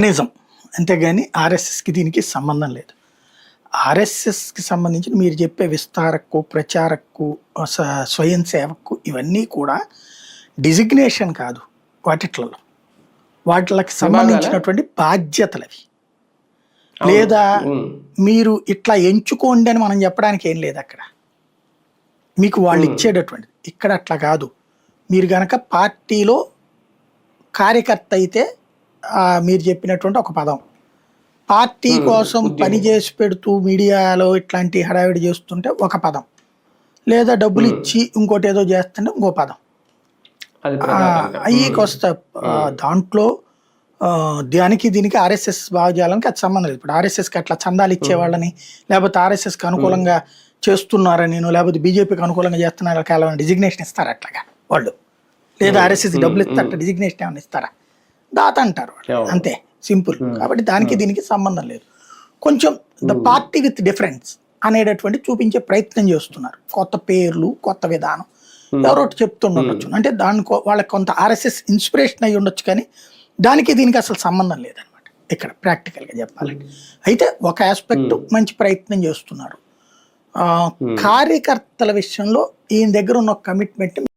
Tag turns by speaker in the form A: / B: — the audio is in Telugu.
A: నిజం. అంతేగాని ఆర్ఎస్ఎస్‌కి దీనికి సంబంధం లేదు. ఆర్ఎస్ఎస్‌కి సంబంధించి మీరు చెప్పే విస్తారక్కు, ప్రచారక్కు, స్వయం సేవక్కు ఇవన్నీ కూడా డిజిగ్నేషన్ కాదు వాటిట్లలో. వాటిలకి సంబంధించినటువంటి బాధ్యతలవి. లేదా మీరు ఇట్లా ఎంచుకోండి అని మనం చెప్పడానికి ఏం లేదు అక్కడ. మీకు వాళ్ళు ఇచ్చేటటువంటిది. ఇక్కడ అట్లా కాదు. మీరు గనక పార్టీలో కార్యకర్త అయితే మీరు చెప్పినటువంటి ఒక పదం. పార్టీ కోసం పని చేసి పెడుతూ మీడియాలో ఇట్లాంటి హడావిడి చేస్తుంటే ఒక పదం. లేదా డబ్బులు ఇచ్చి ఇంకోటి ఏదో చేస్తుంటే ఇంకో పదం. అయ్యికొస్తా దాంట్లో దానికి దీనికి ఆర్ఎస్ఎస్ భావజాలానికి అది సంబంధం లేదు. ఇప్పుడు ఆర్ఎస్ఎస్కి అట్లా చందాలు ఇచ్చేవాళ్ళని, లేకపోతే ఆర్ఎస్ఎస్కి అనుకూలంగా చేస్తున్నారని, లేకపోతే బీజేపీకి అనుకూలంగా చేస్తున్నారు కాలం డిజిగ్నేషన్ ఇస్తారు అట్లాగా వాళ్ళు. లేదా ఆర్ఎస్ఎస్ డబ్బులు ఇస్తారట డిజిగ్నేషన్ ఏమైనా ఇస్తారా? దాత అంటారు వాళ్ళు, అంతే సింపుల్. కాబట్టి దానికి దీనికి సంబంధం లేదు. కొంచెం ద పార్టీ విత్ డిఫరెన్స్ అనేటటువంటి చూపించే ప్రయత్నం చేస్తున్నారు. కొత్త పేర్లు, కొత్త విధానం ఎవరో చెప్తుండొచ్చు. అంటే దానికి వాళ్ళకి కొంత ఆర్ఎస్ఎస్ ఇన్స్పిరేషన్ అయ్యి ఉండొచ్చు, కానీ దానికి దీనికి అసలు సంబంధం లేదనమాట ఇక్కడ ప్రాక్టికల్గా చెప్పాలంటే. అయితే ఒక ఆస్పెక్ట్ మంచి ప్రయత్నం చేస్తున్నారు. కార్యకర్తల విషయంలో ఈయన దగ్గర ఉన్న కమిట్మెంట్